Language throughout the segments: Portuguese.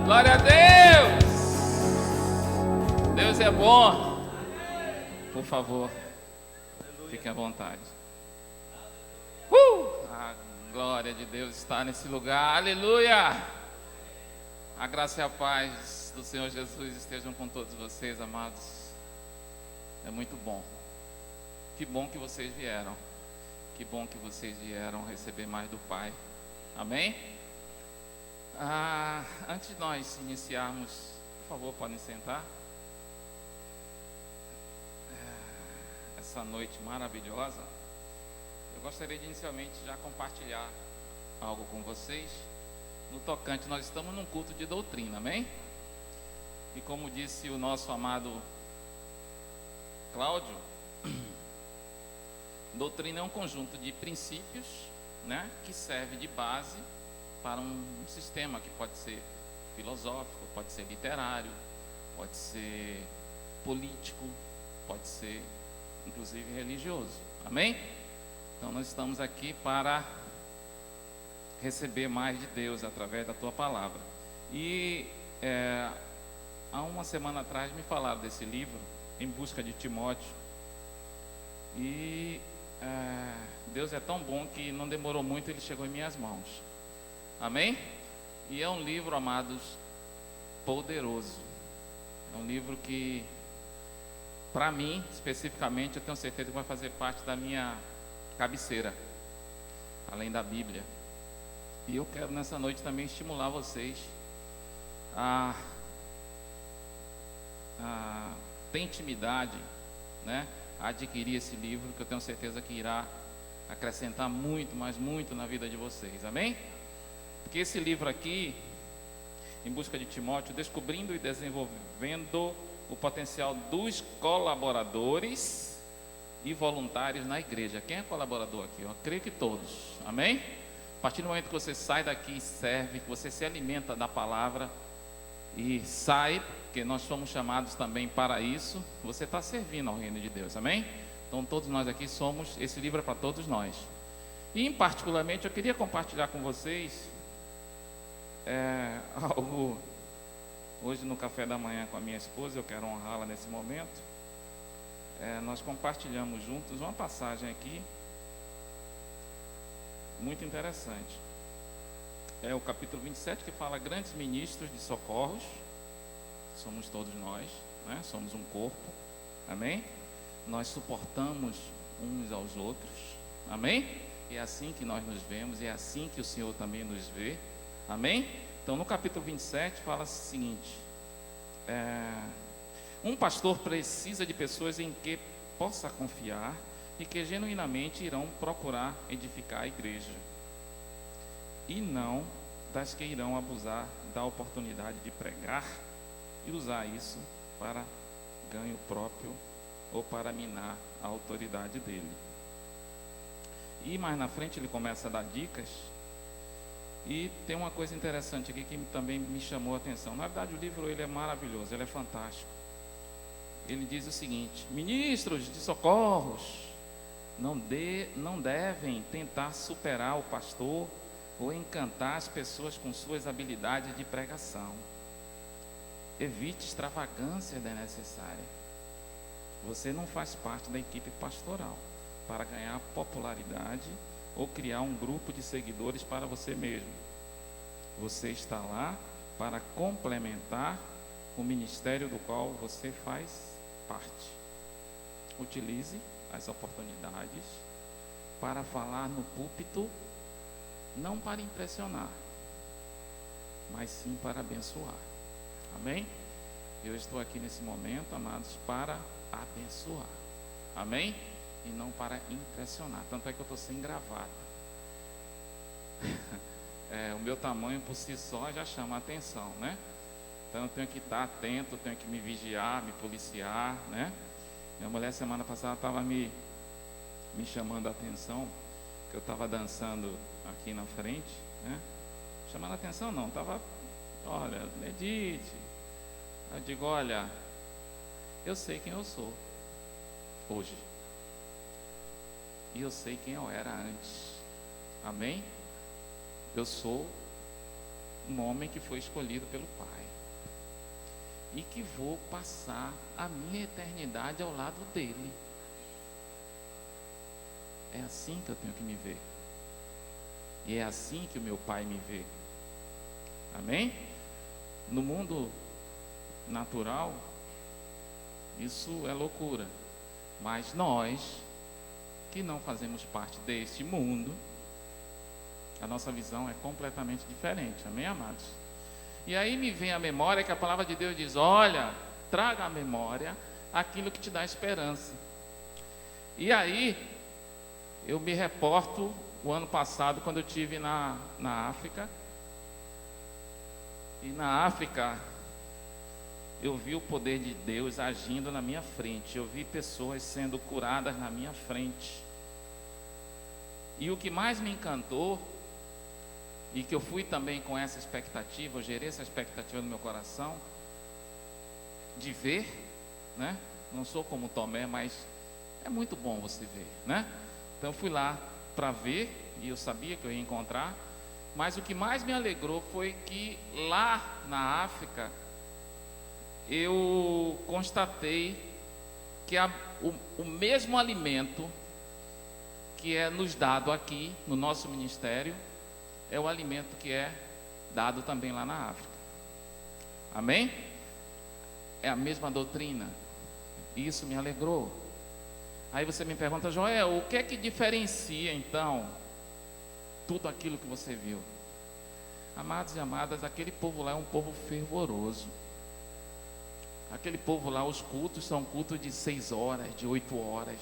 Glória a Deus! Deus é bom. Por favor, fiquem à vontade. A glória de Deus está nesse lugar. Aleluia! A graça e a paz do Senhor Jesus estejam com todos vocês, amados. É muito bom. Que bom que vocês vieram. Que bom que vocês vieram receber mais do Pai. Amém? Antes de nós iniciarmos, por favor, podem sentar. Essa noite maravilhosa, eu gostaria de inicialmente já compartilhar algo com vocês. No tocante, nós estamos num culto de doutrina, amém? E como disse o nosso amado Cláudio, doutrina é um conjunto de princípios, né, que serve de base para um sistema que pode ser filosófico, pode ser literário, pode ser político, pode ser inclusive religioso, amém? Então nós estamos aqui para receber mais de Deus através da tua palavra. E há uma semana atrás me falaram desse livro, Em Busca de Timóteo, e Deus é tão bom que não demorou muito, ele chegou em minhas mãos. Amém? E é um livro, amados, poderoso. É um livro que, para mim, especificamente, eu tenho certeza que vai fazer parte da minha cabeceira, além da Bíblia. E eu quero nessa noite também estimular vocês a ter intimidade, né? A adquirir esse livro, que eu tenho certeza que irá acrescentar muito, mas muito na vida de vocês. Amém? Porque esse livro aqui, Em Busca de Timóteo, descobrindo e desenvolvendo o potencial dos colaboradores e voluntários na igreja. Quem é colaborador aqui? Eu creio que todos. Amém? A partir do momento que você sai daqui e serve, que você se alimenta da palavra e sai, porque nós somos chamados também para isso, você está servindo ao reino de Deus. Amém? Então todos nós aqui somos, esse livro é para todos nós. E particularmente eu queria compartilhar com vocês algo. Hoje no café da manhã com a minha esposa, eu quero honrá-la nesse momento. Nós compartilhamos juntos uma passagem aqui muito interessante. É o capítulo 27 que fala grandes ministros de socorros. Somos todos nós, né? Somos um corpo. Amém? Nós suportamos uns aos outros. Amém? É assim que nós nos vemos, é assim que o Senhor também nos vê. Amém? Então no capítulo 27 fala o seguinte: um pastor precisa de pessoas em que possa confiar e que genuinamente irão procurar edificar a igreja, e não das que irão abusar da oportunidade de pregar e usar isso para ganho próprio ou para minar a autoridade dele. E mais na frente ele começa a dar dicas. E tem uma coisa interessante aqui que também me chamou a atenção. Na verdade o livro ele é maravilhoso, ele é fantástico. Ele diz o seguinte: ministros de socorros não devem tentar superar o pastor ou encantar as pessoas com suas habilidades de pregação. Evite extravagância desnecessária. Você não faz parte da equipe pastoral para ganhar popularidade ou criar um grupo de seguidores para você mesmo. Você está lá para complementar o ministério do qual você faz parte. Utilize as oportunidades para falar no púlpito, não para impressionar, mas sim para abençoar. Amém? Eu estou aqui nesse momento, amados, para abençoar. Amém? E não para impressionar. Tanto é que eu estou sem gravata. O meu tamanho por si só já chama a atenção, né? Então eu tenho que estar atento, eu tenho que me vigiar, me policiar, né? Minha mulher semana passada estava me chamando a atenção, que eu estava dançando aqui na frente, né? Chamando a atenção não, estava, olha, medite. Eu digo, olha, eu sei quem eu sou hoje. E eu sei quem eu era antes. Amém? Eu sou um homem que foi escolhido pelo Pai. E que vou passar a minha eternidade ao lado dele. É assim que eu tenho que me ver. E é assim que o meu Pai me vê. Amém? No mundo natural, isso é loucura. Mas nós, que não fazemos parte deste mundo, a nossa visão é completamente diferente. Amém, amados? E aí me vem a memória que a palavra de Deus diz: olha, traga à memória aquilo que te dá esperança. E aí, eu me reporto o ano passado, quando eu estive na África. E na África, eu vi o poder de Deus agindo na minha frente. Eu vi pessoas sendo curadas na minha frente. E o que mais me encantou, e que eu fui também com essa expectativa, eu gerei essa expectativa no meu coração, de ver, né? Não sou como Tomé, mas é muito bom você ver, né? Então eu fui lá para ver, e eu sabia que eu ia encontrar, mas o que mais me alegrou foi que lá na África, eu constatei que o mesmo alimento que é nos dado aqui, no nosso ministério, é o alimento que é dado também lá na África. Amém? É a mesma doutrina. Isso me alegrou. Aí você me pergunta: Joel, o que é que diferencia então tudo aquilo que você viu? Amados e amadas, aquele povo lá é um povo fervoroso. Aquele povo lá, os cultos são cultos de 6 horas, de 8 horas.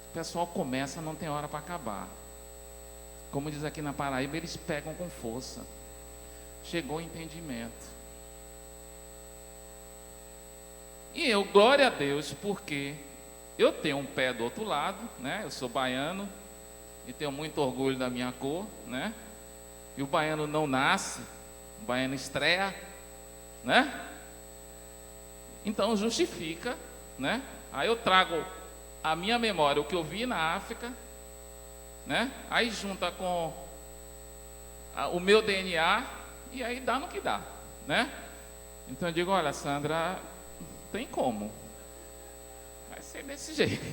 O pessoal começa, não tem hora para acabar. Como diz aqui na Paraíba, eles pegam com força. Chegou o entendimento. E eu, glória a Deus, porque eu tenho um pé do outro lado, né? Eu sou baiano e tenho muito orgulho da minha cor, né? E o baiano não nasce, o baiano estreia, né? Então justifica, né? Aí eu trago a minha memória, o que eu vi na África, né? Aí junta com o meu DNA e aí dá no que dá, né? Então eu digo: olha, Sandra, tem como, vai ser desse jeito.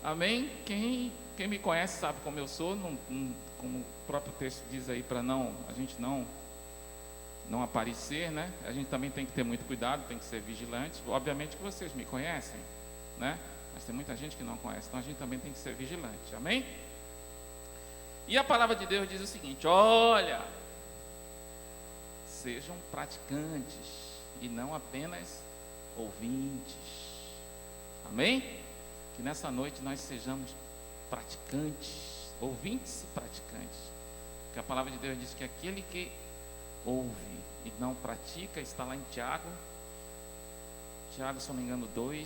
Amém? Quem me conhece sabe como eu sou, como o próprio texto diz aí, para a gente não aparecer, né? A gente também tem que ter muito cuidado, tem que ser vigilante. Obviamente que vocês me conhecem, né? Mas tem muita gente que não conhece, então a gente também tem que ser vigilante. Amém? E a palavra de Deus diz o seguinte: olha, sejam praticantes e não apenas ouvintes. Amém? Que nessa noite nós sejamos praticantes, ouvintes e praticantes. Porque a palavra de Deus diz que aquele que ouve e não pratica, está lá em Tiago, se não me engano, 1,19.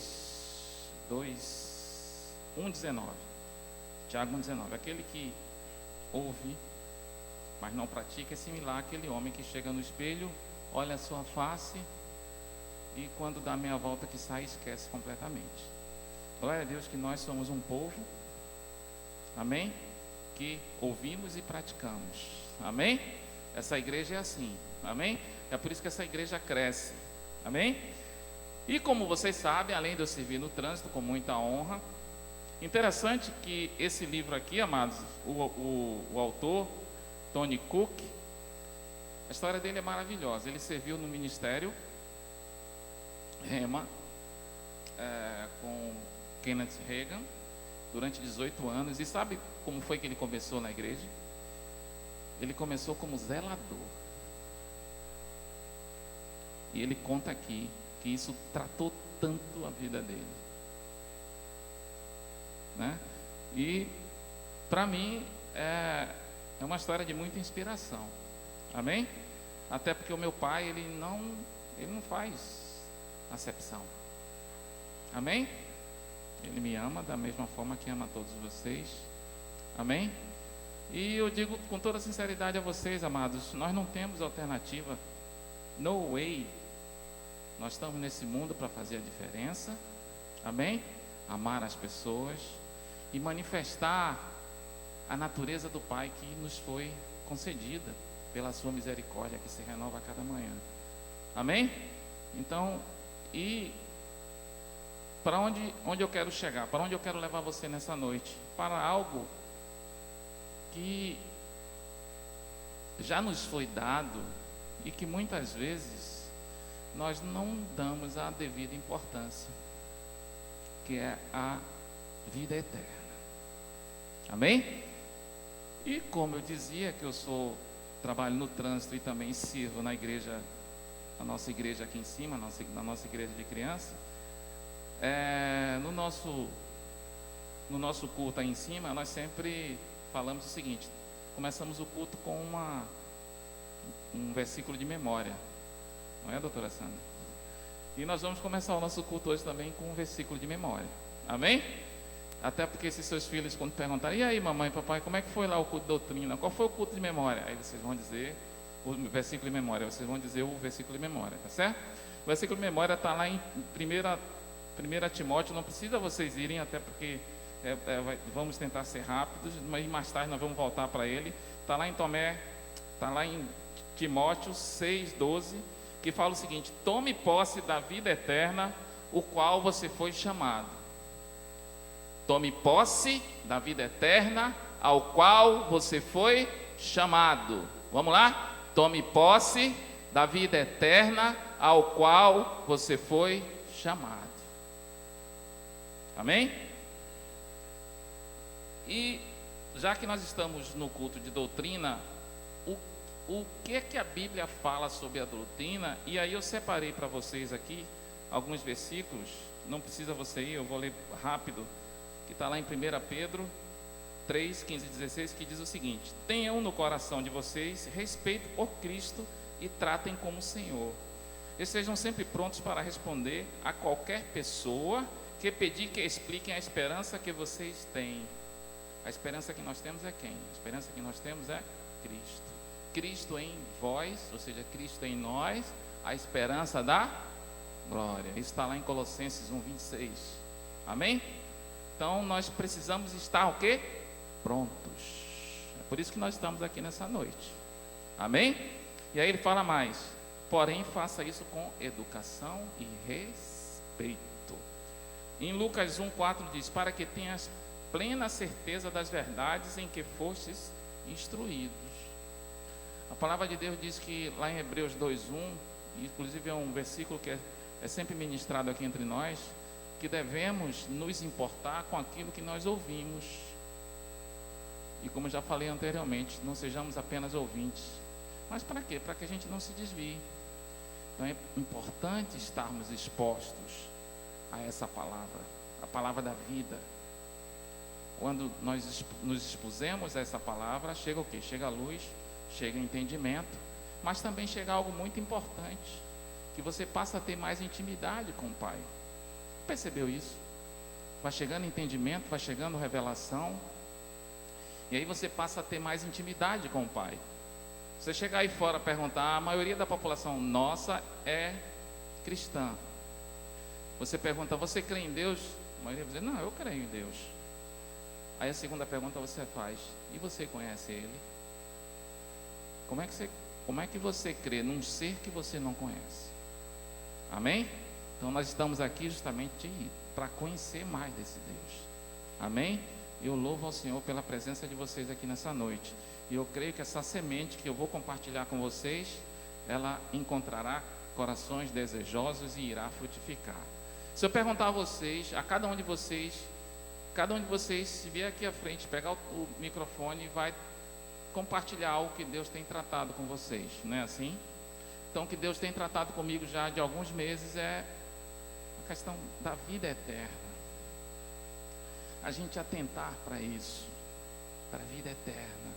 Tiago 1,19. Aquele que ouve, mas não pratica, é similar àquele homem que chega no espelho, olha a sua face e quando dá a meia volta que sai, esquece completamente. Glória a Deus que nós somos um povo, amém? Que ouvimos e praticamos, amém? Essa igreja é assim, amém? É por isso que essa igreja cresce, amém? E como vocês sabem, além de eu servir no trânsito com muita honra, interessante que esse livro aqui, amados, o autor, Tony Cook, a história dele é maravilhosa. Ele serviu no ministério Rema, com Kenneth Hagin, durante 18 anos. E sabe como foi que ele começou na igreja? Ele começou como zelador. E ele conta aqui que isso tratou tanto a vida dele, né? E para mim é uma história de muita inspiração, amém? Até porque o meu pai, ele não faz acepção, amém? Ele me ama da mesma forma que ama todos vocês, amém? E eu digo com toda sinceridade a vocês, amados, nós não temos alternativa, no way. Nós estamos nesse mundo para fazer a diferença, amém? Amar as pessoas e manifestar a natureza do Pai que nos foi concedida, pela sua misericórdia que se renova a cada manhã. Amém? Então, e para onde eu quero chegar? Para onde eu quero levar você nessa noite? Para algo que já nos foi dado e que muitas vezes nós não damos a devida importância, que é a vida eterna. Amém? E como eu dizia que eu trabalho no trânsito e também sirvo na igreja, na nossa igreja aqui em cima, na nossa igreja de criança, no nosso culto aí em cima, nós sempre falamos o seguinte: começamos o culto com um versículo de memória, não é, doutora Sandra? E nós vamos começar o nosso culto hoje também com um versículo de memória. Amém? Até porque se seus filhos, quando perguntarem: e aí, mamãe e papai, como é que foi lá o culto de doutrina? Qual foi o culto de memória? Aí vocês vão dizer o versículo de memória. Vocês vão dizer o versículo de memória, tá certo? O versículo de memória está lá em 1 Timóteo. Não precisa vocês irem, até porque vamos tentar ser rápidos, mas mais tarde nós vamos voltar para ele. Está lá em Timóteo 6,12, que fala o seguinte: tome posse da vida eterna, o qual você foi chamado. Tome posse da vida eterna, ao qual você foi chamado. Vamos lá? Tome posse da vida eterna, ao qual você foi chamado. Amém? E já que nós estamos no culto de doutrina, o que é que a Bíblia fala sobre a doutrina? E aí eu separei para vocês aqui alguns versículos. Não precisa você ir, eu vou ler rápido, que está lá em 1 Pedro 3, 15 e 16, que diz o seguinte: tenham no coração de vocês respeito por Cristo e tratem como Senhor. Estejam sempre prontos para responder a qualquer pessoa que pedir que expliquem a esperança que vocês têm. A esperança que nós temos é quem? A esperança que nós temos é Cristo. Cristo em vós, ou seja, Cristo em nós, a esperança da glória. Isso está lá em Colossenses 1:26. Amém? Então nós precisamos estar o quê? Prontos. É por isso que nós estamos aqui nessa noite. Amém? E aí ele fala mais: porém faça isso com educação e respeito. Em Lucas 1:4 diz: para que tenhas plena certeza das verdades em que fostes instruídos. A palavra de Deus diz que lá em Hebreus 2:1, inclusive é um versículo que é sempre ministrado aqui entre nós, que devemos nos importar com aquilo que nós ouvimos. E como eu já falei anteriormente, não sejamos apenas ouvintes. Mas para quê? Para que a gente não se desvie. Então é importante estarmos expostos a essa palavra, a palavra da vida. Quando nós nos expusemos a essa palavra, chega o quê? Chega a luz, chega entendimento, mas também chega algo muito importante, que você passa a ter mais intimidade com o Pai. Percebeu isso? Vai chegando entendimento, vai chegando revelação, e aí você passa a ter mais intimidade com o Pai. Você chegar aí fora e perguntar: a maioria da população nossa é cristã. Você pergunta: você crê em Deus? A maioria vai dizer: não, eu creio em Deus. Aí a segunda pergunta você faz: e você conhece Ele? Como é que você crê num ser que você não conhece? Amém? Então nós estamos aqui justamente para conhecer mais desse Deus. Amém? Eu louvo ao Senhor pela presença de vocês aqui nessa noite. E eu creio que essa semente que eu vou compartilhar com vocês, ela encontrará corações desejosos e irá frutificar. Se eu perguntar a vocês, a cada um de vocês, se vier aqui à frente, pegar o microfone e vai compartilhar algo que Deus tem tratado com vocês, não é assim? Então, o que Deus tem tratado comigo já de alguns meses é a questão da vida eterna. A gente atentar para isso, para a vida eterna.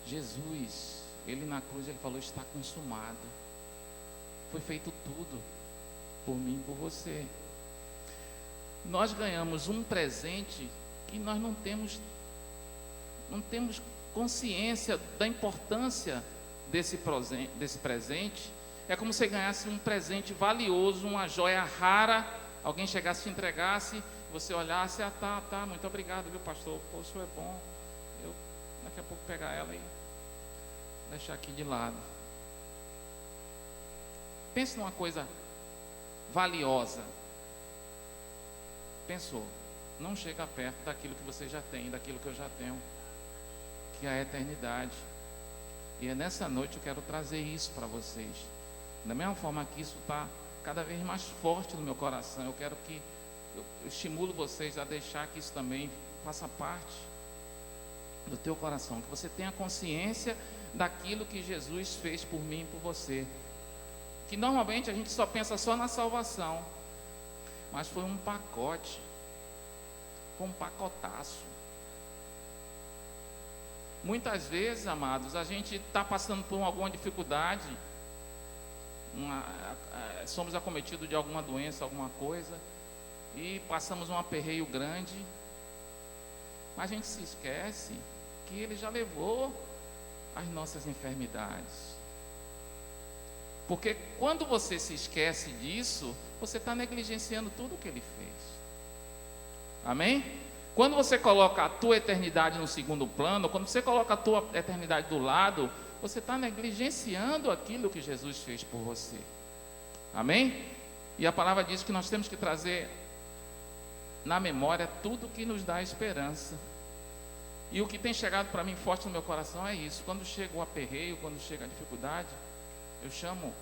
Jesus, Ele na cruz, Ele falou: está consumado. Foi feito tudo por mim e por você. Nós ganhamos um presente que nós não temos consciência da importância desse presente. É como se você ganhasse um presente valioso, uma joia rara. Alguém chegasse e te entregasse, você olhasse: ah, tá, muito obrigado, viu, pastor? Pô, o senhor é bom. Eu daqui a pouco pegar ela e deixar aqui de lado. Pense numa coisa valiosa. Pensou, não chega perto daquilo que você já tem, daquilo que eu já tenho, que é a eternidade. E é nessa noite eu quero trazer isso para vocês. Da mesma forma que isso está cada vez mais forte no meu coração, eu quero que eu estimulo vocês a deixar que isso também faça parte do teu coração, que você tenha consciência daquilo que Jesus fez por mim e por você. Que normalmente a gente só pensa só na salvação, mas foi um pacote, foi um pacotaço. Muitas vezes, amados, a gente está passando por alguma dificuldade, somos acometidos de alguma doença, alguma coisa, e passamos um aperreio grande, mas a gente se esquece que Ele já levou as nossas enfermidades. Porque quando você se esquece disso, você está negligenciando tudo o que Ele fez. Amém? Quando você coloca a tua eternidade no segundo plano, quando você coloca a tua eternidade do lado, você está negligenciando aquilo que Jesus fez por você. Amém? E a palavra diz que nós temos que trazer na memória tudo que nos dá esperança. E o que tem chegado para mim forte no meu coração é isso. Quando chega o aperreio, quando chega a dificuldade, eu chamo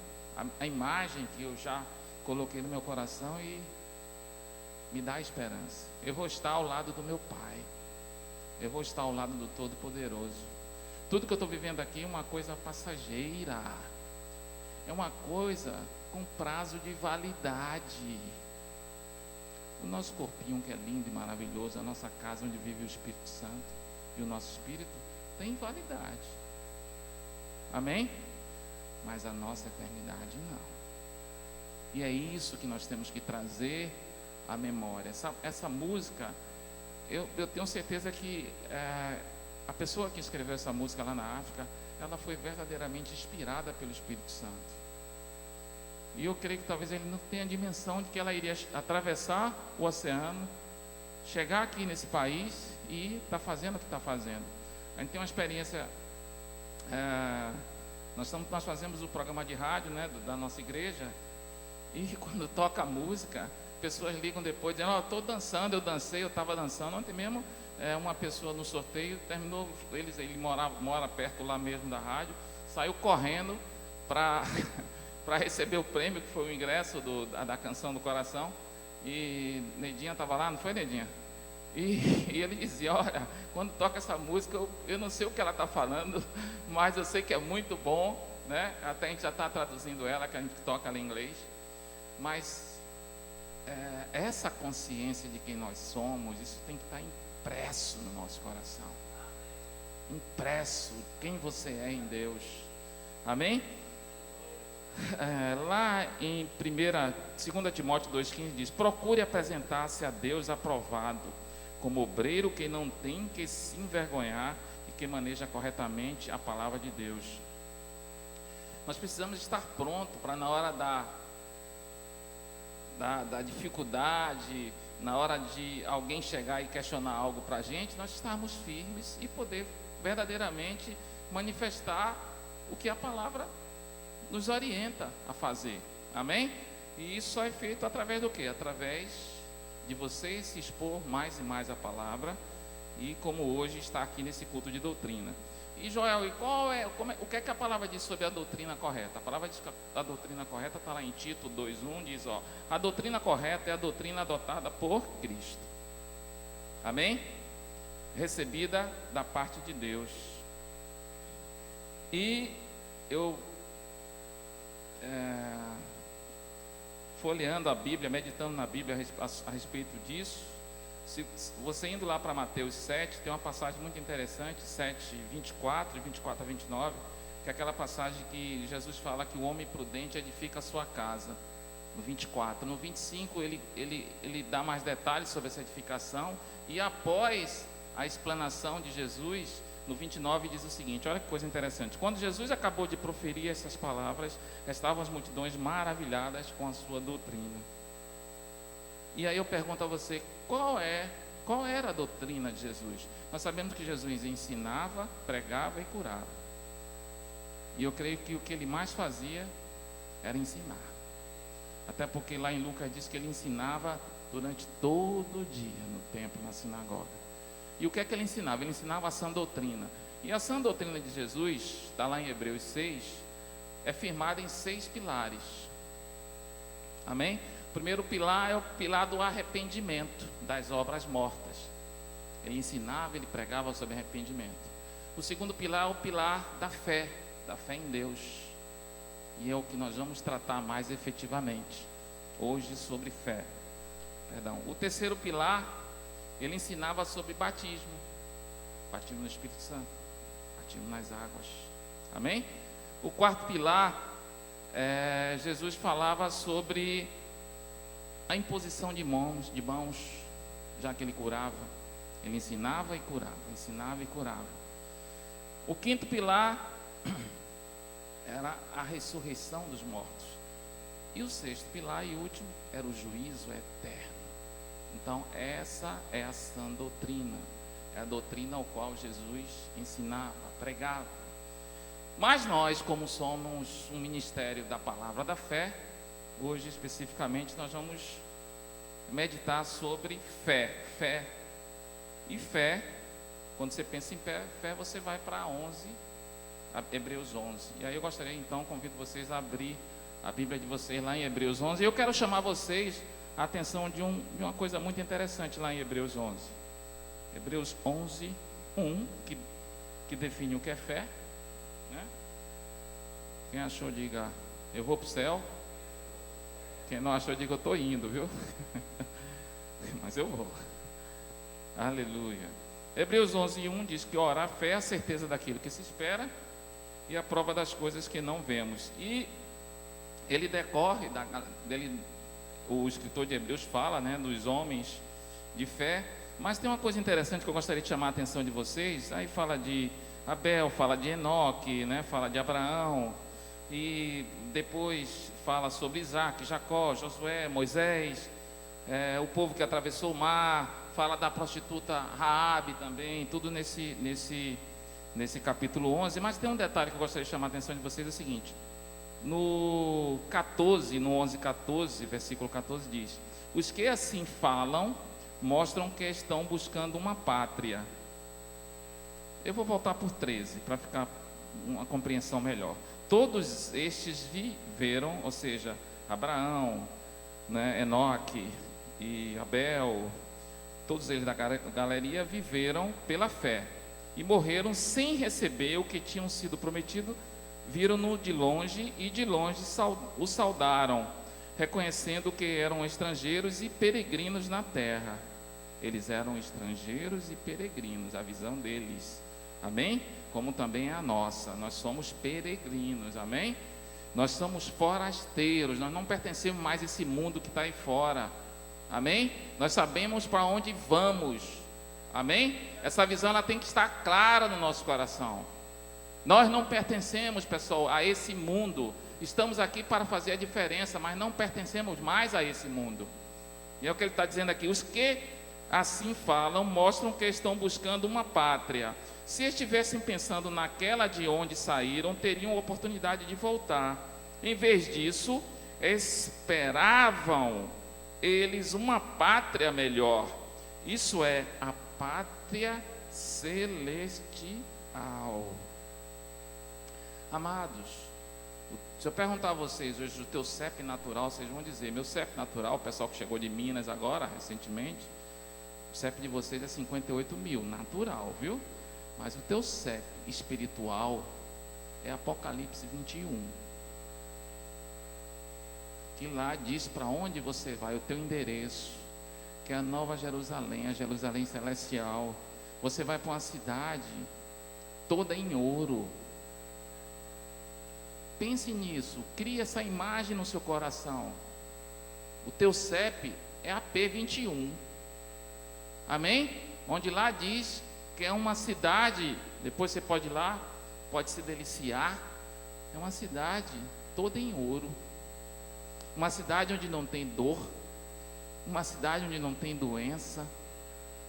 a imagem que eu já coloquei no meu coração e me dá esperança. Eu vou estar ao lado do meu Pai. Eu vou estar ao lado do Todo-Poderoso. Tudo que eu estou vivendo aqui é uma coisa passageira. É uma coisa com prazo de validade. O nosso corpinho que é lindo e maravilhoso, a nossa casa onde vive o Espírito Santo e o nosso Espírito, tem validade. Amém? Mas a nossa eternidade não. E é isso que nós temos que trazer à memória. Essa música, eu tenho certeza que a pessoa que escreveu essa música lá na África, ela foi verdadeiramente inspirada pelo Espírito Santo. E eu creio que talvez ele não tenha dimensão de que ela iria atravessar o oceano, chegar aqui nesse país e estar fazendo o que está fazendo. A gente tem uma experiência, nós fazemos o programa de rádio, né, da nossa igreja, e quando toca a música, pessoas ligam depois dizendo, estou dançando, eu dancei, eu estava dançando. Ontem mesmo, uma pessoa no sorteio, terminou, ele mora perto lá mesmo da rádio, saiu correndo para receber o prêmio, que foi o ingresso da Canção do Coração, e Neidinha estava lá, não foi, Neidinha? E ele dizia, olha, quando toca essa música, eu não sei o que ela está falando, mas eu sei que é muito bom, né? Até a gente já está traduzindo ela, que a gente toca ela em inglês, mas essa consciência de quem nós somos, isso tem que estar impresso no nosso coração, impresso quem você é em Deus. Amém? Lá em 2 Timóteo 2,15 diz, procure apresentar-se a Deus aprovado, como obreiro que não tem que se envergonhar e que maneja corretamente a palavra de Deus. Nós precisamos estar pronto para, na hora da dificuldade, na hora de alguém chegar e questionar algo para a gente, nós estarmos firmes e poder verdadeiramente manifestar o que a palavra nos orienta a fazer. Amém? E isso só é feito através do quê? Através de vocês se expor mais e mais à palavra, e como hoje está aqui nesse culto de doutrina. E Joel, o que é que a palavra diz sobre a doutrina correta? A palavra diz que a doutrina correta está lá em Tito 2,1, diz, a doutrina correta é a doutrina adotada por Cristo. Amém? Recebida da parte de Deus. E eu folheando a Bíblia, meditando na Bíblia a respeito disso, se você indo lá para Mateus 7, tem uma passagem muito interessante, 7, 24 e 24 a 29, que é aquela passagem que Jesus fala que o homem prudente edifica a sua casa, no 24. No 25 ele dá mais detalhes sobre essa edificação, e após a explanação de Jesus, no 29 diz o seguinte, olha que coisa interessante, quando Jesus acabou de proferir essas palavras, estavam as multidões maravilhadas com a sua doutrina. E aí eu pergunto a você, qual era a doutrina de Jesus? Nós sabemos que Jesus ensinava, pregava e curava. E eu creio que o que ele mais fazia era ensinar. Até porque lá em Lucas diz que ele ensinava durante todo o dia no templo, na sinagoga. E o que é que ele ensinava? Ele ensinava a sã doutrina. E a sã doutrina de Jesus, está lá em Hebreus 6, é firmada em 6 pilares. Amém? O primeiro pilar é o pilar do arrependimento das obras mortas. Ele ensinava, ele pregava sobre arrependimento. O segundo pilar é o pilar da fé em Deus. E é o que nós vamos tratar mais efetivamente hoje, sobre fé. O terceiro pilar, ele ensinava sobre batismo no Espírito Santo, batismo nas águas. Amém? O quarto pilar, Jesus falava sobre a imposição de mãos, já que ele curava. Ele ensinava e curava. O quinto pilar era a ressurreição dos mortos. E o sexto pilar e último era o juízo eterno. Então essa é a sã doutrina, é a doutrina ao qual Jesus ensinava, pregava. Mas nós, como somos um ministério da palavra da fé, hoje especificamente nós vamos meditar sobre fé. E fé, quando você pensa em fé, você vai para Hebreus 11. E aí eu gostaria, então, convido vocês a abrir a Bíblia de vocês lá em Hebreus 11. E eu quero chamar vocês a atenção de uma coisa muito interessante lá em Hebreus 11. Hebreus 11, 1, que define o que é fé, né? Quem achou, diga, eu vou para o céu. Quem não achou, diga, eu estou indo, viu? Mas eu vou. Aleluia. Hebreus 11, 1 diz que ora, a fé é a certeza daquilo que se espera e a prova das coisas que não vemos. E ele decorre, o escritor de Hebreus fala, né, dos homens de fé. Mas tem uma coisa interessante que eu gostaria de chamar a atenção de vocês. Aí fala de Abel, fala de Enoque, né, fala de Abraão. E depois fala sobre Isaac, Jacó, Josué, Moisés, o povo que atravessou o mar. Fala da prostituta Raabe também, tudo nesse capítulo 11. Mas tem um detalhe que eu gostaria de chamar a atenção de vocês, é o seguinte. No 11:14, versículo 14 diz: os que assim falam mostram que estão buscando uma pátria. Eu vou voltar por 13 para ficar uma compreensão melhor. Todos estes viveram, ou seja, Abraão, né, Enoque e Abel, todos eles da galeria viveram pela fé e morreram sem receber o que tinham sido prometido. Viram-no de longe e de longe o saudaram, reconhecendo que eram estrangeiros e peregrinos na terra. Eles eram estrangeiros e peregrinos, a visão deles, amém? Como também é a nossa, nós somos peregrinos, amém? Nós somos forasteiros, nós não pertencemos mais a esse mundo que está aí fora, amém? Nós sabemos para onde vamos, amém? Essa visão ela tem que estar clara no nosso coração. Nós não pertencemos, pessoal, a esse mundo. Estamos aqui para fazer a diferença, mas não pertencemos mais a esse mundo. E é o que ele está dizendo aqui. Os que assim falam mostram que estão buscando uma pátria. Se estivessem pensando naquela de onde saíram, teriam oportunidade de voltar. Em vez disso, esperavam eles uma pátria melhor. Isso é, a pátria celestial. Amados, se eu perguntar a vocês hoje o teu CEP natural, vocês vão dizer, meu CEP natural, o pessoal que chegou de Minas agora, recentemente, o CEP de vocês é 58 mil, natural, viu? Mas o teu CEP espiritual é Apocalipse 21. Que lá diz para onde você vai, o teu endereço, que é a Nova Jerusalém, a Jerusalém Celestial. Você vai para uma cidade toda em ouro. Pense nisso, crie essa imagem no seu coração. O teu CEP é AP21, amém? Onde lá diz que é uma cidade, depois você pode ir lá, pode se deliciar. É uma cidade toda em ouro, uma cidade onde não tem dor, uma cidade onde não tem doença,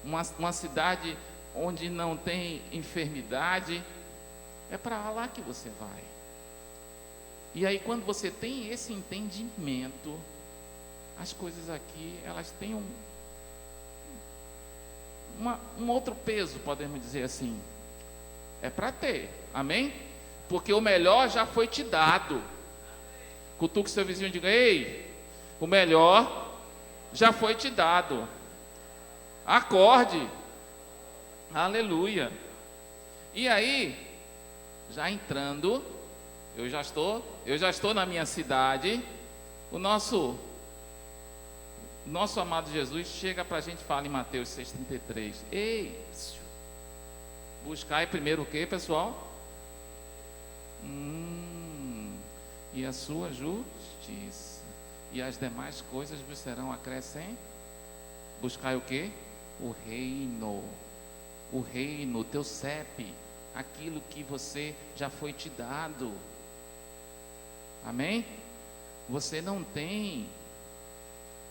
uma cidade onde não tem enfermidade. É para lá que você vai. E aí, quando você tem esse entendimento, as coisas aqui, elas têm um outro peso, podemos dizer assim. É para ter, amém? Porque o melhor já foi te dado. Cutuque seu vizinho e diga: ei, o melhor já foi te dado. Acorde. Aleluia. E aí, já entrando, eu já estou na minha cidade. O nosso amado Jesus chega para a gente e fala em Mateus 6,33: ei, buscai primeiro o que, pessoal? E a sua justiça, e as demais coisas vos serão acrescentadas. Buscai o que? O reino, o teu CEP, aquilo que você já foi te dado. Amém? Você não tem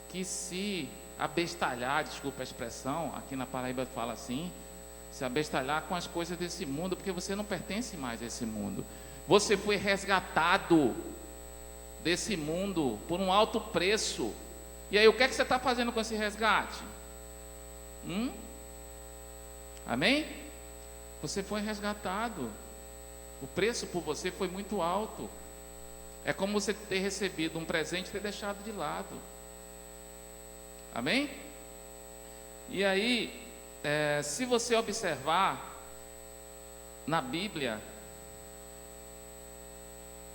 que se abestalhar, desculpa a expressão, aqui na Paraíba fala assim, se abestalhar com as coisas desse mundo, porque você não pertence mais a esse mundo. Você foi resgatado desse mundo por um alto preço. E aí, o que é que você está fazendo com esse resgate? Amém? Você foi resgatado. O preço por você foi muito alto. É como você ter recebido um presente e ter deixado de lado. Amém? E aí, se você observar na Bíblia,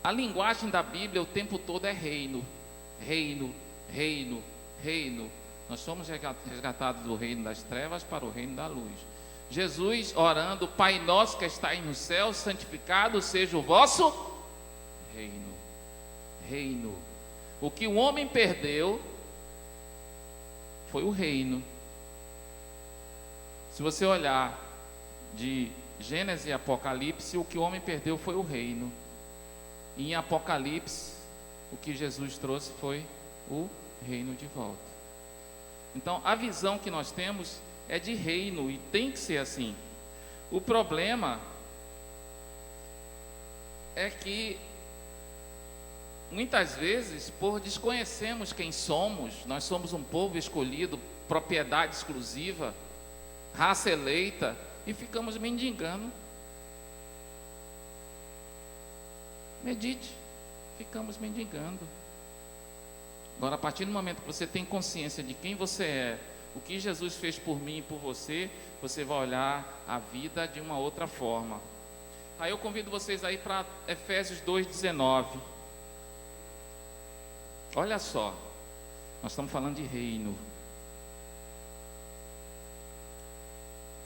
a linguagem da Bíblia o tempo todo é reino, reino, reino, reino. Nós somos resgatados do reino das trevas para o reino da luz. Jesus orando: Pai nosso que estais no céu, santificado seja o vosso reino. Reino. O que o homem perdeu foi o reino. Se você olhar de Gênesis e Apocalipse, o que o homem perdeu foi o reino. E em Apocalipse, o que Jesus trouxe foi o reino de volta. Então, a visão que nós temos é de reino, e tem que ser assim. O problema é que muitas vezes, por desconhecermos quem somos, nós somos um povo escolhido, propriedade exclusiva, raça eleita, e ficamos mendigando. Medite, ficamos mendigando. Agora, a partir do momento que você tem consciência de quem você é, o que Jesus fez por mim e por você, você vai olhar a vida de uma outra forma. Aí eu convido vocês aí para Efésios 2,19. Olha só, nós estamos falando de reino.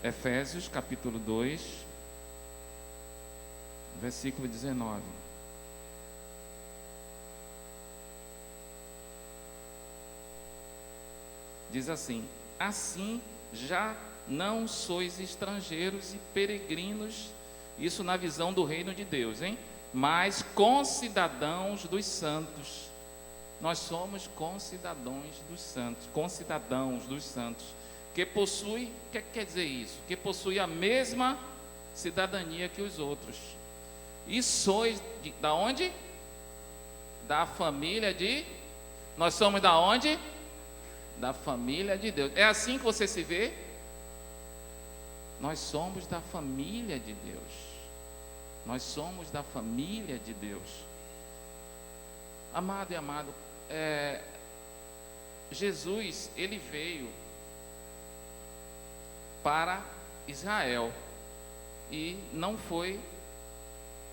Efésios capítulo 2, versículo 19. Diz assim: assim já não sois estrangeiros e peregrinos, isso na visão do reino de Deus, hein? Mas concidadãos dos santos. Nós somos concidadãos dos santos, que possui, o que quer dizer isso? Que possui a mesma cidadania que os outros. E sois da onde? Da família de, nós somos da onde? Da família de Deus. É assim que você se vê? Nós somos da família de Deus. Nós somos da família de Deus. Amado e amado, Jesus, ele veio para Israel e não foi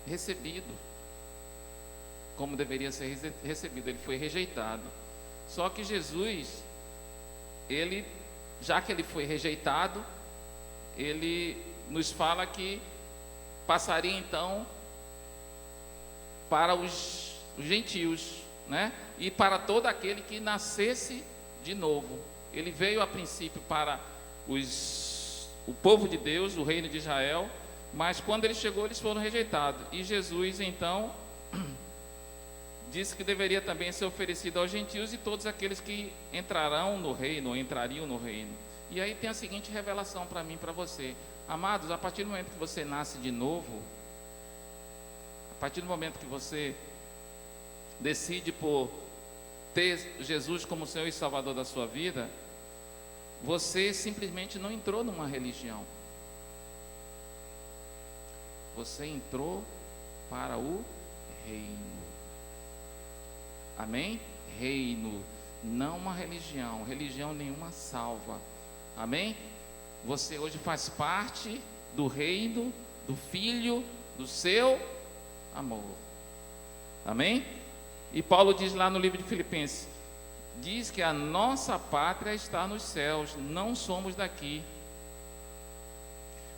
recebido como deveria ser recebido. Ele foi rejeitado. Só que Jesus, ele, já que ele foi rejeitado, ele nos fala que passaria então para os gentios, né? E para todo aquele que nascesse de novo. Ele veio a princípio para o povo de Deus, o reino de Israel, mas quando ele chegou, eles foram rejeitados. E Jesus então disse que deveria também ser oferecido aos gentios e todos aqueles que entrarão no reino, ou entrariam no reino. E aí tem a seguinte revelação para mim e para você. Amados, a partir do momento que você nasce de novo, a partir do momento que você decide por ter Jesus como Senhor e Salvador da sua vida, você simplesmente não entrou numa religião. Você entrou para o reino. Amém? Reino, não uma religião. Religião nenhuma salva. Amém? Você hoje faz parte do reino, do Filho, do seu amor. Amém? E Paulo diz lá no livro de Filipenses, diz que a nossa pátria está nos céus, não somos daqui.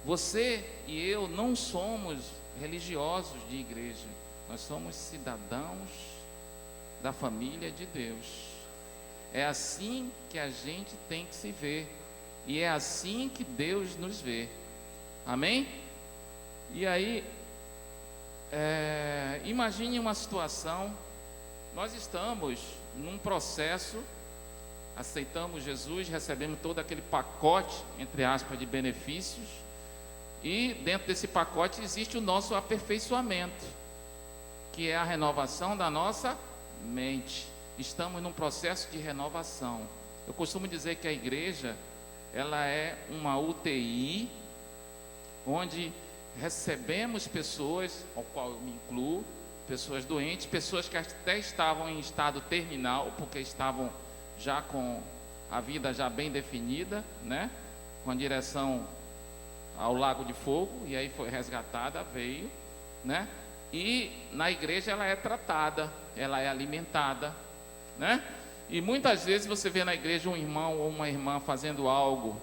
Você e eu não somos religiosos de igreja, nós somos cidadãos da família de Deus. É assim que a gente tem que se ver, e é assim que Deus nos vê. Amém? E aí, imagine uma situação, nós estamos num processo, aceitamos Jesus, recebemos todo aquele pacote, entre aspas, de benefícios, e dentro desse pacote existe o nosso aperfeiçoamento, que é a renovação da nossa mente. Estamos num processo de renovação. Eu costumo dizer que a igreja, ela é uma UTI, onde recebemos pessoas, ao qual eu me incluo, pessoas doentes, pessoas que até estavam em estado terminal, porque estavam já com a vida já bem definida, né? Com a direção ao lago de fogo, e aí foi resgatada, veio, né? E na igreja ela é tratada, ela é alimentada, né? E muitas vezes você vê na igreja um irmão ou uma irmã fazendo algo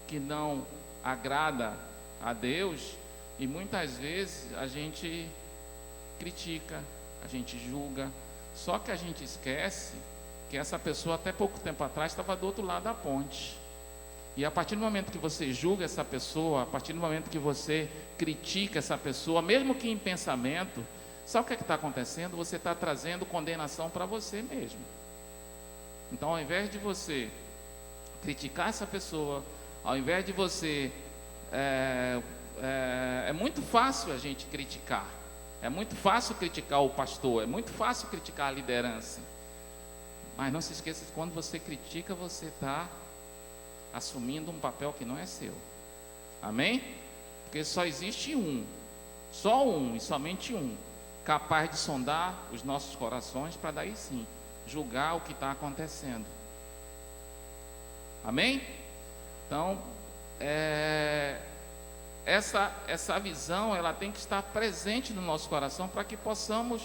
que não agrada a Deus, e muitas vezes a gente critica, a gente julga, só que a gente esquece que essa pessoa até pouco tempo atrás estava do outro lado da ponte. E a partir do momento que você julga essa pessoa, a partir do momento que você critica essa pessoa, mesmo que em pensamento, sabe o que é que está acontecendo? Você está trazendo condenação para você mesmo. Então, ao invés de você criticar essa pessoa, ao invés de você... É muito fácil a gente criticar. É muito fácil criticar o pastor, é muito fácil criticar a liderança. Mas não se esqueça que quando você critica, você está assumindo um papel que não é seu. Amém? Porque só existe só um e somente um, capaz de sondar os nossos corações para daí sim julgar o que está acontecendo. Amém? Então, essa visão, ela tem que estar presente no nosso coração para que possamos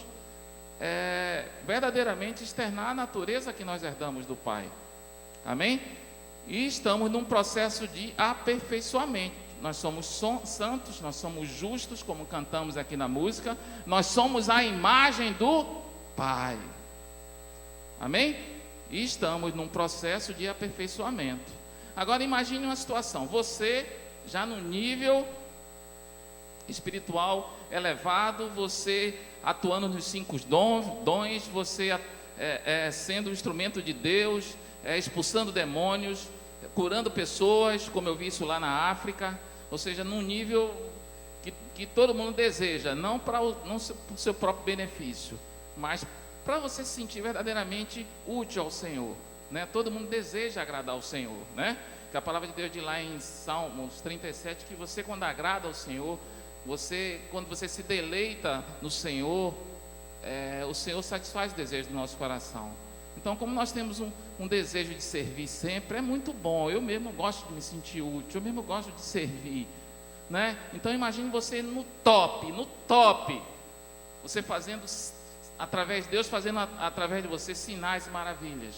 verdadeiramente externar a natureza que nós herdamos do Pai. Amém? E estamos num processo de aperfeiçoamento. Nós somos santos, nós somos justos, como cantamos aqui na música. Nós somos a imagem do Pai. Amém? E estamos num processo de aperfeiçoamento. Agora imagine uma situação, você já no nível espiritual elevado, você atuando nos 5 dons, você sendo um instrumento de Deus, expulsando demônios, curando pessoas, como eu vi isso lá na África, ou seja, num nível que todo mundo deseja, não para o seu próprio benefício, mas para você se sentir verdadeiramente útil ao Senhor, né? Todo mundo deseja agradar ao Senhor, né? Que a palavra de Deus diz lá em Salmos 37, que você, quando agrada ao Senhor, quando você se deleita no Senhor, o Senhor satisfaz o desejo do nosso coração. Então, como nós temos um desejo de servir sempre, é muito bom. Eu mesmo gosto de me sentir útil, eu mesmo gosto de servir, né? Então imagine você no top, você fazendo, Deus fazendo através de você sinais e maravilhas.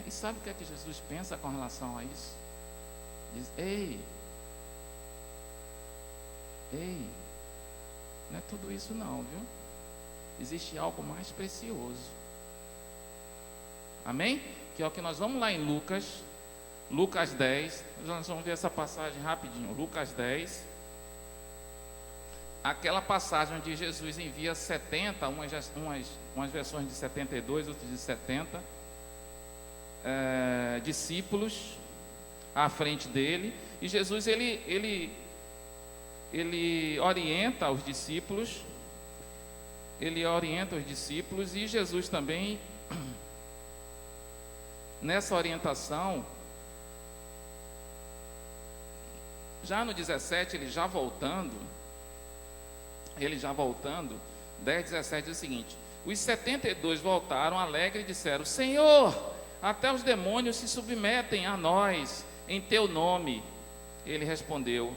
E sabe o que é que Jesus pensa com relação a isso? Diz: ei, não é tudo isso não, viu? Existe algo mais precioso. Amém? Que é o que nós vamos lá em Lucas 10, nós vamos ver essa passagem rapidinho. Lucas 10, aquela passagem onde Jesus envia 70, umas versões de 72, outras de 70, discípulos à frente dele, e Jesus ele orienta os discípulos ele orienta os discípulos, e Jesus também, nessa orientação, já no 17, ele já voltando, 10:17 diz o seguinte: os 72 voltaram alegres e disseram: Senhor, até os demônios se submetem a nós em teu nome. Ele respondeu: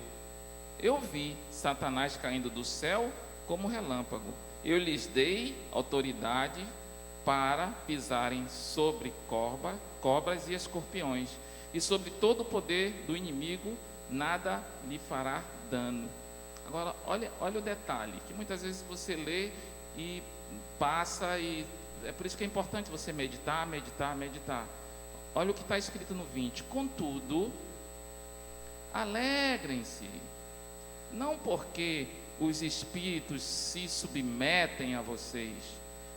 eu vi Satanás caindo do céu como relâmpago. Eu lhes dei autoridade para pisarem sobre cobras e escorpiões, e sobre todo o poder do inimigo nada lhe fará dano. Agora, olha o detalhe, que muitas vezes você lê e passa, e é por isso que é importante você meditar. Olha o que está escrito no 20: contudo, alegrem-se, não porque os espíritos se submetem a vocês,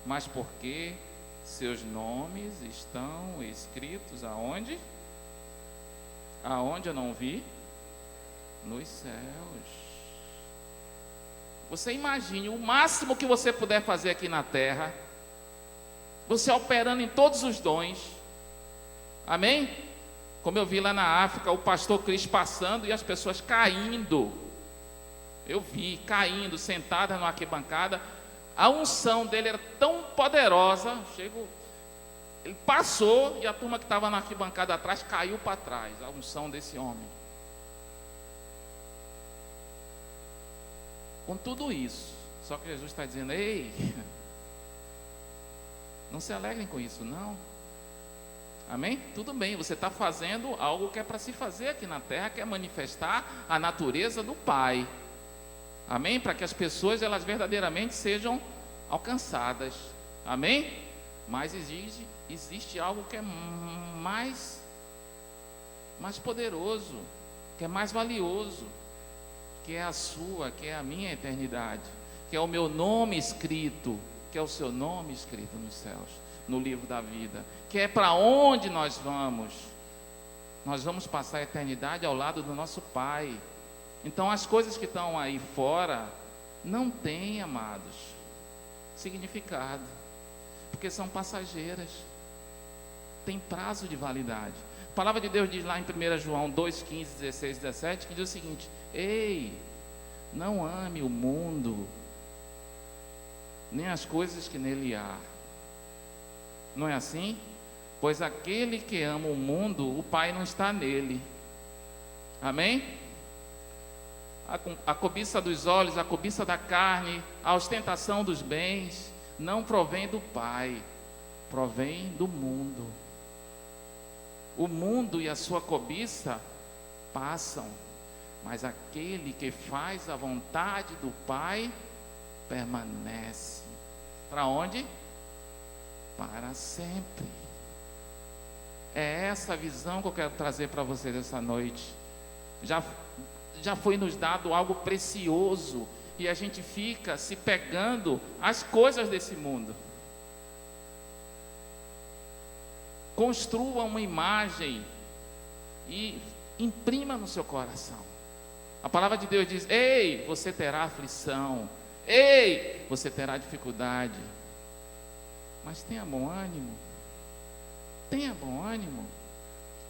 mas porque seus nomes estão escritos aonde? Aonde eu não vi? Nos céus. Você imagine o máximo que você puder fazer aqui na terra, você operando em todos os dons, amém? Como eu vi lá na África, o pastor Cris passando e as pessoas caindo, eu vi, caindo, sentadas na arquibancada. A unção dele era tão poderosa, ele passou e a turma que estava na arquibancada atrás caiu para trás, a unção desse homem. Com tudo isso, só que Jesus está dizendo: ei, não se alegrem com isso não. Amém? Tudo bem, você está fazendo algo que é para se fazer aqui na terra, que é manifestar a natureza do Pai. Amém? Para que as pessoas, elas verdadeiramente sejam alcançadas. Amém? Mas existe algo que é mais poderoso, que é mais valioso, que é a sua, que é a minha eternidade, que é o meu nome escrito, que é o seu nome escrito nos céus, no livro da vida, que é para onde nós vamos. Nós vamos passar a eternidade ao lado do nosso Pai. Então as coisas que estão aí fora não têm, amados, significado, porque são passageiras, tem prazo de validade. A palavra de Deus diz lá em 1 João 2:15, 16, 17, que diz o seguinte: ei, não ame o mundo, nem as coisas que nele há. Não é assim? Pois aquele que ama o mundo, o Pai não está nele. Amém? A cobiça dos olhos, a cobiça da carne, a ostentação dos bens, não provém do Pai, provém do mundo. O mundo e a sua cobiça passam, mas aquele que faz a vontade do Pai permanece. Para onde? Para sempre. É essa visão que eu quero trazer para vocês essa noite. Já foi nos dado algo precioso, e a gente fica se pegando às coisas desse mundo. Construa uma imagem e imprima no seu coração. A palavra de Deus diz: ei, você terá aflição, ei, você terá dificuldade, mas tenha bom ânimo. Tenha bom ânimo.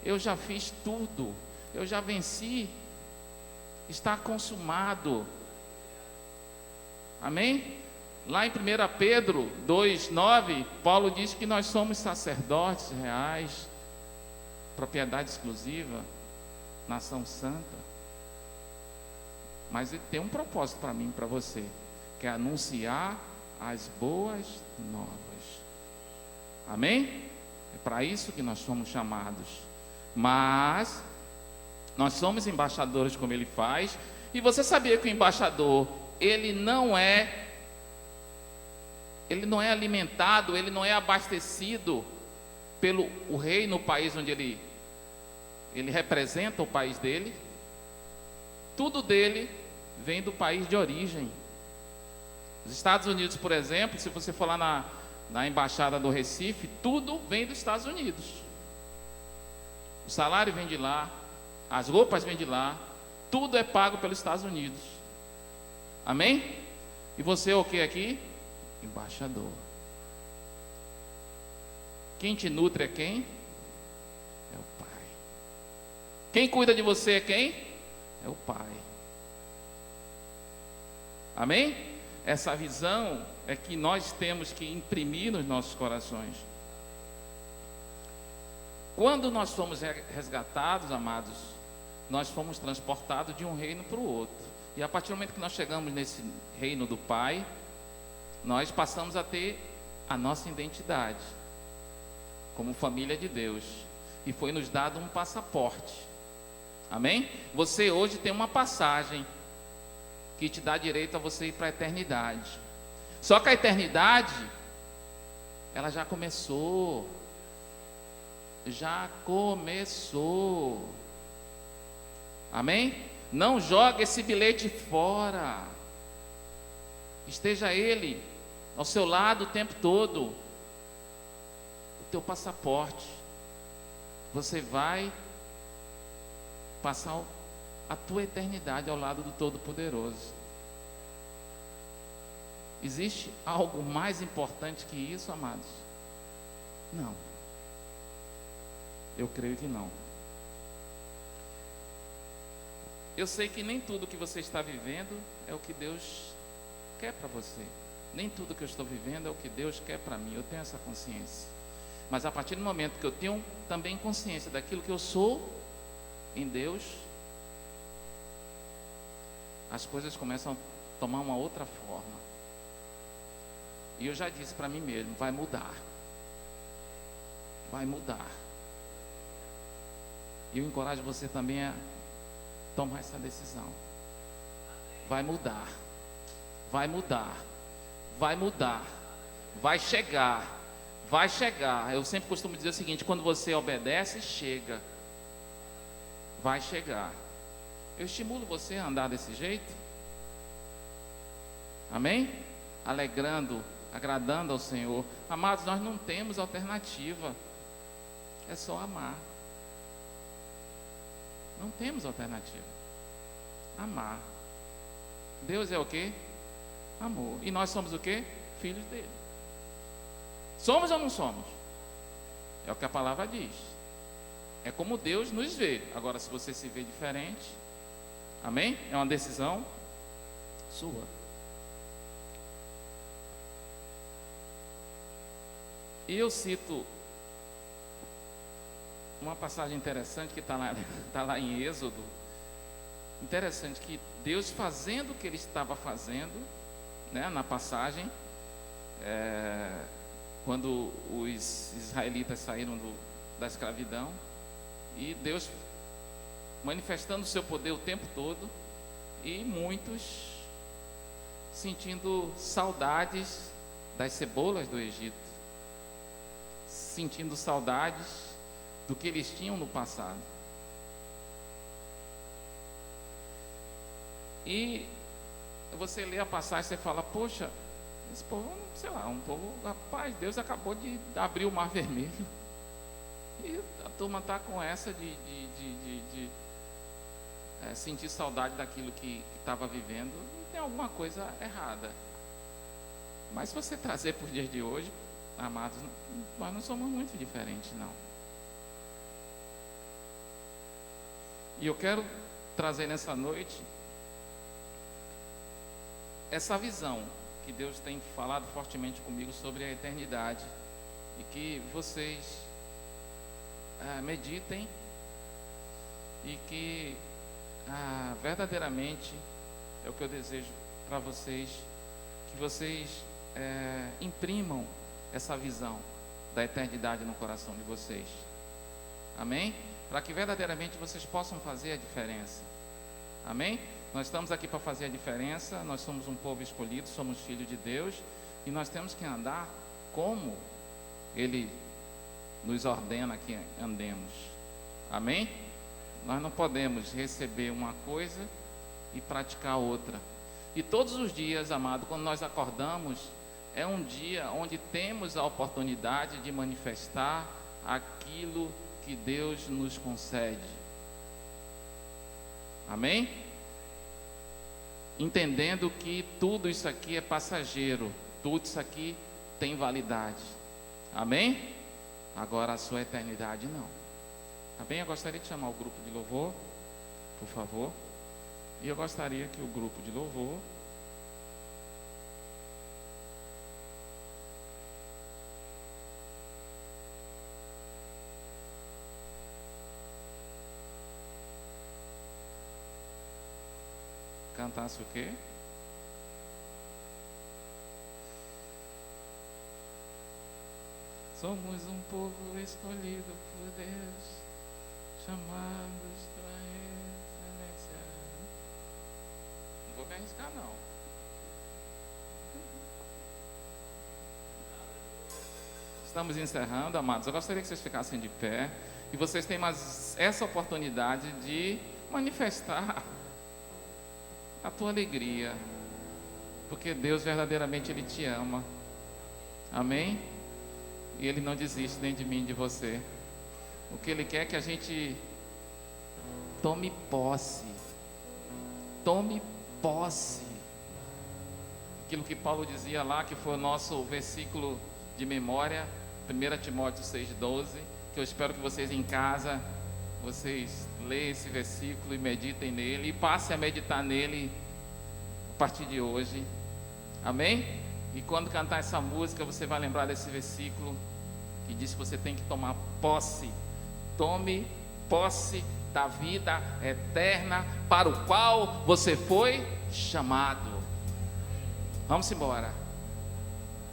Eu já fiz tudo, eu já venci, está consumado. Amém? Lá em 1 Pedro 2:9, Paulo diz que nós somos sacerdotes reais, propriedade exclusiva, nação santa. Mas ele tem um propósito para mim e para você, que é anunciar as boas novas. Amém? É para isso que nós somos chamados. Mas nós somos embaixadores, como ele faz. E você sabia que o embaixador, ele não é alimentado, ele não é abastecido pelo o rei no país onde ele representa o país dele. Tudo dele vem do país de origem. Os Estados Unidos, por exemplo, se você for lá na embaixada do Recife, tudo vem dos Estados Unidos. O salário vem de lá, as roupas vêm de lá, tudo é pago pelos Estados Unidos. Amém? E você é o que aqui? Embaixador. Quem te nutre é quem? É o Pai. Quem cuida de você é quem? É o Pai. Amém? Essa visão é que nós temos que imprimir nos nossos corações. Quando nós fomos resgatados, amados, nós fomos transportados de um reino para o outro. E a partir do momento que nós chegamos nesse reino do Pai, nós passamos a ter a nossa identidade como família de Deus. E foi nos dado um passaporte. Amém? Você hoje tem uma passagem que te dá direito a você ir para a eternidade. Só que a eternidade, ela já começou. Já começou. Amém? Não jogue esse bilhete fora. Esteja ele ao seu lado o tempo todo. O teu passaporte. Você vai passar a tua eternidade ao lado do Todo-Poderoso. Existe algo mais importante que isso, amados? Não. Eu creio que não. Eu sei que nem tudo que você está vivendo é o que Deus quer para você. Nem tudo que eu estou vivendo é o que Deus quer para mim. Eu tenho essa consciência. Mas a partir do momento que eu tenho também consciência daquilo que eu sou em Deus, as coisas começam a tomar uma outra forma. E eu já disse para mim mesmo, vai mudar. Vai mudar. E eu encorajo você também a tomar essa decisão. Vai mudar. Vai mudar. Vai mudar. Vai chegar. Vai chegar. Eu sempre costumo dizer o seguinte: quando você obedece, chega. Vai chegar. Eu estimulo você a andar desse jeito. Amém? Alegrando, agradando ao Senhor. Amados, nós não temos alternativa. É só amar. Não temos alternativa. Amar. Deus é o quê? Amor. E nós somos o quê? Filhos dele. Somos ou não somos? É o que a palavra diz. É como Deus nos vê. Agora, se você se vê diferente, amém? É uma decisão sua. E eu cito uma passagem interessante que está lá em Êxodo. Interessante que Deus fazendo o que Ele estava fazendo, né, na passagem, quando os israelitas saíram da escravidão, e Deus manifestando o seu poder o tempo todo, e muitos sentindo saudades das cebolas do Egito, sentindo saudades do que eles tinham no passado. E você lê a passagem, você fala, poxa, esse povo, sei lá, um povo, rapaz, Deus acabou de abrir o Mar Vermelho, e a turma está com essa de sentir saudade daquilo que estava vivendo. Não tem alguma coisa errada. Mas se você trazer para os dias de hoje, amados, nós não somos muito diferentes, não. E eu quero trazer nessa noite essa visão que Deus tem falado fortemente comigo sobre a eternidade, e que vocês meditem, e que verdadeiramente é o que eu desejo para vocês, que vocês imprimam essa visão da eternidade no coração de vocês. Amém? Para que verdadeiramente vocês possam fazer a diferença. Amém? Nós estamos aqui para fazer a diferença. Nós somos um povo escolhido, somos filhos de Deus, e nós temos que andar como Ele nos ordena que andemos. Amém? Nós não podemos receber uma coisa e praticar outra. E todos os dias, amado, quando nós acordamos, é um dia onde temos a oportunidade de manifestar aquilo que Deus nos concede. Amém? Entendendo que tudo isso aqui é passageiro. Tudo isso aqui tem validade. Amém? Agora a sua eternidade não. Amém? Eu gostaria de chamar o grupo de louvor, por favor. E eu gostaria que o grupo de louvor cantasse o quê? Somos um povo escolhido por Deus, chamados para excelência. Não vou me arriscar, não. Estamos encerrando, amados. Eu gostaria que vocês ficassem de pé. E vocês têm mais essa oportunidade de manifestar a tua alegria, porque Deus verdadeiramente Ele te ama. Amém? E Ele não desiste nem de mim, nem de você. O que Ele quer é que a gente tome posse. Tome posse. Aquilo que Paulo dizia lá, que foi o nosso versículo de memória, 1 Timóteo 6,12, que eu espero que vocês em casa, vocês leiam esse versículo e meditem nele, e passem a meditar nele a partir de hoje. Amém? E quando cantar essa música, você vai lembrar desse versículo que diz que você tem que tomar posse. Tome posse da vida eterna para o qual você foi chamado. Vamos embora.